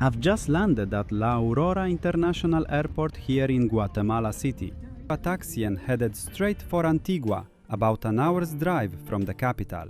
I've just landed at La Aurora International Airport here in Guatemala City. A taxi and headed straight for Antigua, about an hour's drive from the capital.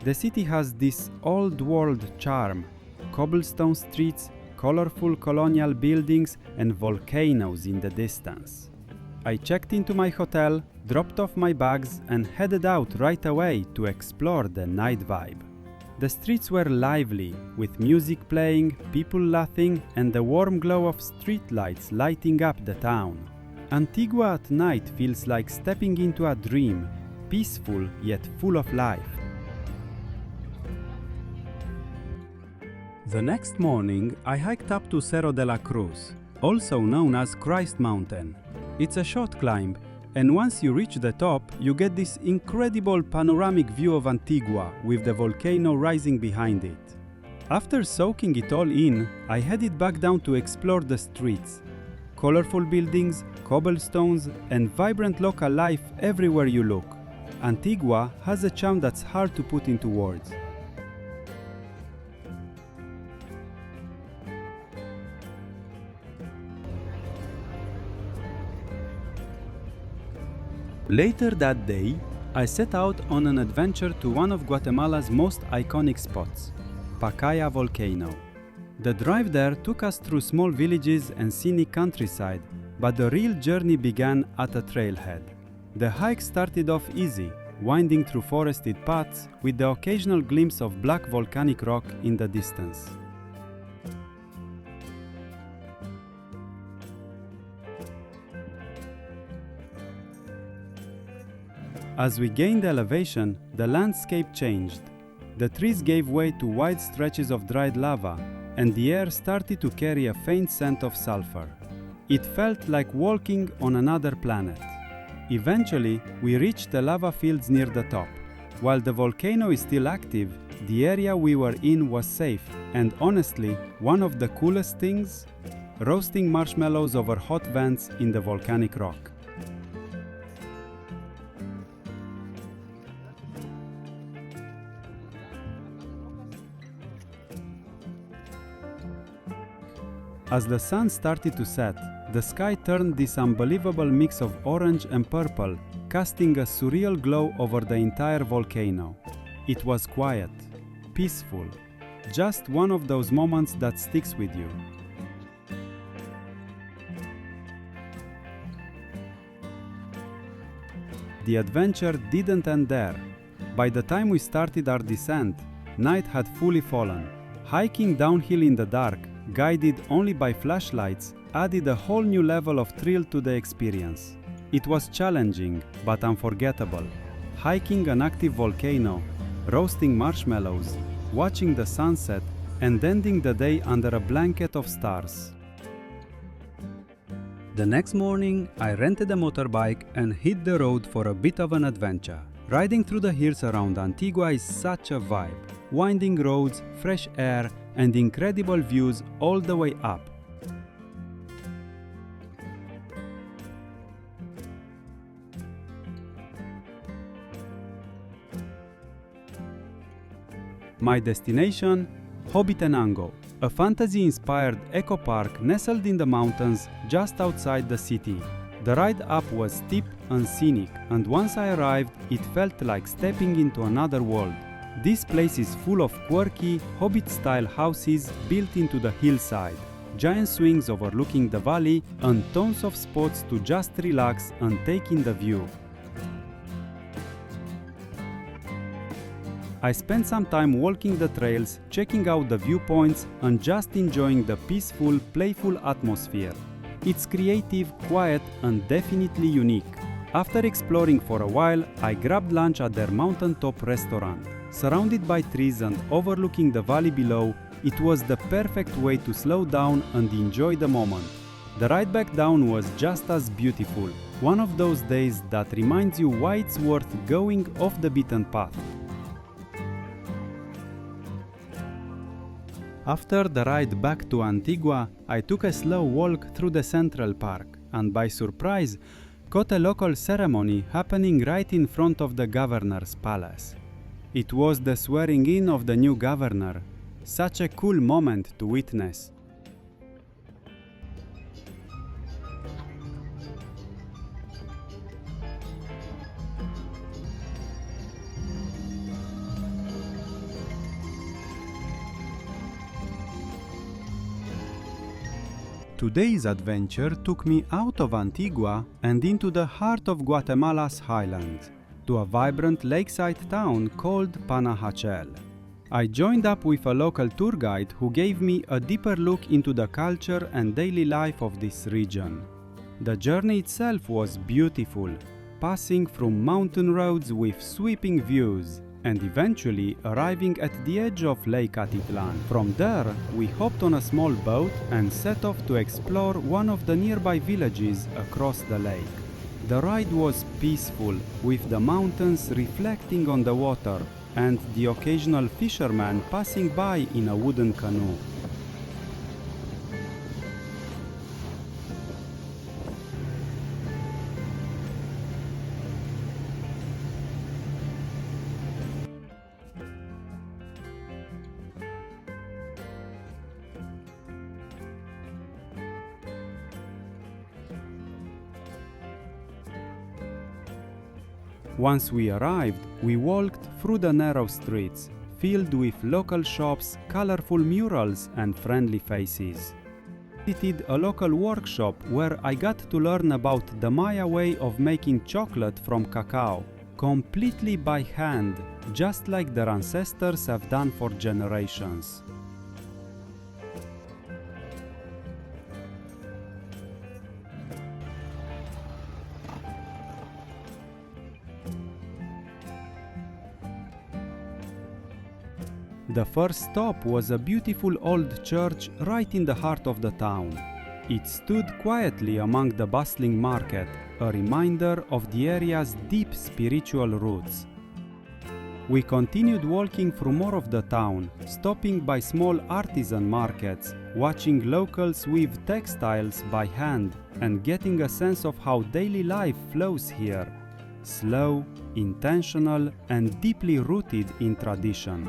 The city has this old-world charm, cobblestone streets, colorful colonial buildings and volcanoes in the distance. I checked into my hotel, dropped off my bags and headed out right away to explore the night vibe. The streets were lively, with music playing, people laughing and the warm glow of streetlights lighting up the town. Antigua at night feels like stepping into a dream, peaceful yet full of life. The next morning, I hiked up to Cerro de la Cruz, also known as Christ Mountain. It's a short climb, and once you reach the top, you get this incredible panoramic view of Antigua with the volcano rising behind it. After soaking it all in, I headed back down to explore the streets. Colorful buildings, cobblestones, and vibrant local life everywhere you look. Antigua has a charm that's hard to put into words. Later that day, I set out on an adventure to one of Guatemala's most iconic spots, Pacaya Volcano. The drive there took us through small villages and scenic countryside, but the real journey began at a trailhead. The hike started off easy, winding through forested paths with the occasional glimpse of black volcanic rock in the distance. As we gained elevation, the landscape changed. The trees gave way to wide stretches of dried lava, and the air started to carry a faint scent of sulfur. It felt like walking on another planet. Eventually, we reached the lava fields near the top. While the volcano is still active, the area we were in was safe, and honestly, one of the coolest things? Roasting marshmallows over hot vents in the volcanic rock. As the sun started to set, the sky turned this unbelievable mix of orange and purple, casting a surreal glow over the entire volcano. It was quiet, peaceful, just one of those moments that sticks with you. The adventure didn't end there. By the time we started our descent, night had fully fallen. Hiking downhill in the dark, guided only by flashlights, added a whole new level of thrill to the experience. It was challenging, but unforgettable. Hiking an active volcano, roasting marshmallows, watching the sunset, and ending the day under a blanket of stars. The next morning, I rented a motorbike and hit the road for a bit of an adventure. Riding through the hills around Antigua is such a vibe. Winding roads, fresh air, and incredible views all the way up. My destination? Hobbitenango, a fantasy-inspired eco-park nestled in the mountains just outside the city. The ride up was steep and scenic, and once I arrived, it felt like stepping into another world. This place is full of quirky, hobbit-style houses built into the hillside, giant swings overlooking the valley, and tons of spots to just relax and take in the view. I spent some time walking the trails, checking out the viewpoints, and just enjoying the peaceful, playful atmosphere. It's creative, quiet, and definitely unique. After exploring for a while, I grabbed lunch at their mountaintop restaurant. Surrounded by trees and overlooking the valley below, it was the perfect way to slow down and enjoy the moment. The ride back down was just as beautiful, one of those days that reminds you why it's worth going off the beaten path. After the ride back to Antigua, I took a slow walk through the Central Park, and by surprise, caught a local ceremony happening right in front of the governor's palace. It was the swearing in of the new governor. Such a cool moment to witness. Today's adventure took me out of Antigua and into the heart of Guatemala's highlands, to a vibrant lakeside town called Panajachel. I joined up with a local tour guide who gave me a deeper look into the culture and daily life of this region. The journey itself was beautiful, passing through mountain roads with sweeping views, and eventually arriving at the edge of Lake Atitlán. From there, we hopped on a small boat and set off to explore one of the nearby villages across the lake. The ride was peaceful, with the mountains reflecting on the water and the occasional fisherman passing by in a wooden canoe. Once we arrived, we walked through the narrow streets, filled with local shops, colorful murals, and friendly faces. I visited a local workshop where I got to learn about the Maya way of making chocolate from cacao, completely by hand, just like their ancestors have done for generations. The first stop was a beautiful old church right in the heart of the town. It stood quietly among the bustling market, a reminder of the area's deep spiritual roots. We continued walking through more of the town, stopping by small artisan markets, watching locals weave textiles by hand, and getting a sense of how daily life flows here, slow, intentional, and deeply rooted in tradition.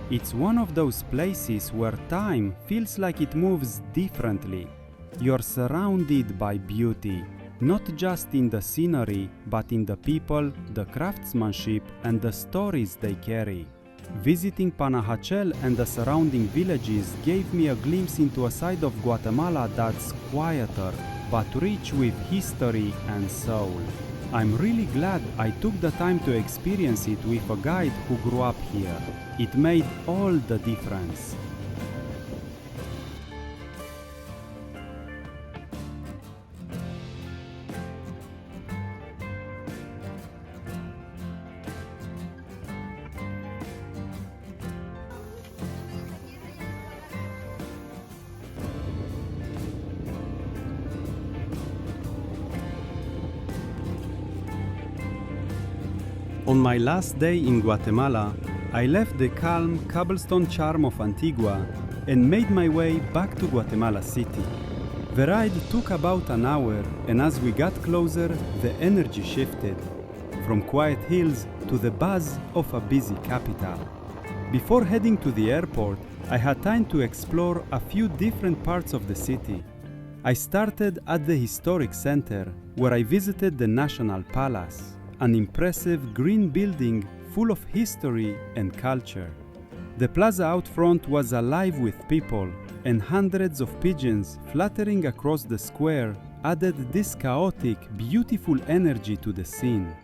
It's one of those places where time feels like it moves differently. You're surrounded by beauty, not just in the scenery, but in the people, the craftsmanship, and the stories they carry. Visiting Panajachel and the surrounding villages gave me a glimpse into a side of Guatemala that's quieter, but rich with history and soul. I'm really glad I took the time to experience it with a guide who grew up here. It made all the difference. On my last day in Guatemala, I left the calm cobblestone charm of Antigua and made my way back to Guatemala City. The ride took about an hour, and as we got closer, the energy shifted, from quiet hills to the buzz of a busy capital. Before heading to the airport, I had time to explore a few different parts of the city. I started at the historic center, where I visited the National Palace, an impressive green building full of history and culture. The plaza out front was alive with people, and hundreds of pigeons fluttering across the square added this chaotic, beautiful energy to the scene.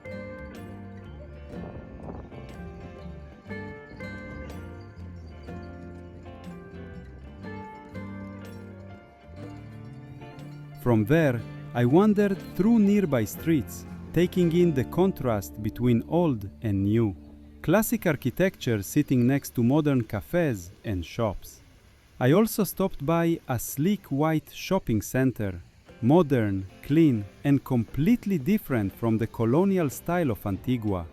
From there, I wandered through nearby streets, taking in the contrast between old and new. Classic architecture sitting next to modern cafes and shops. I also stopped by a sleek white shopping center, modern, clean, and completely different from the colonial style of Antigua.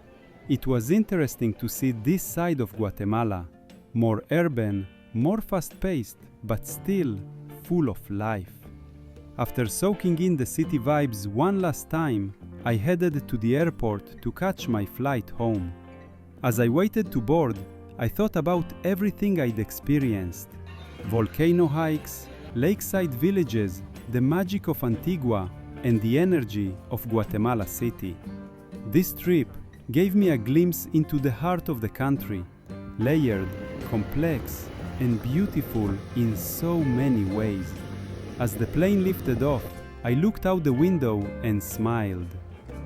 It was interesting to see this side of Guatemala, more urban, more fast-paced, but still full of life. After soaking in the city vibes one last time, I headed to the airport to catch my flight home. As I waited to board, I thought about everything I'd experienced. Volcano hikes, lakeside villages, the magic of Antigua, and the energy of Guatemala City. This trip gave me a glimpse into the heart of the country, layered, complex, and beautiful in so many ways. As the plane lifted off, I looked out the window and smiled,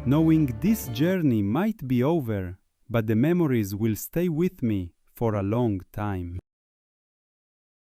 knowing this journey might be over, but the memories will stay with me for a long time.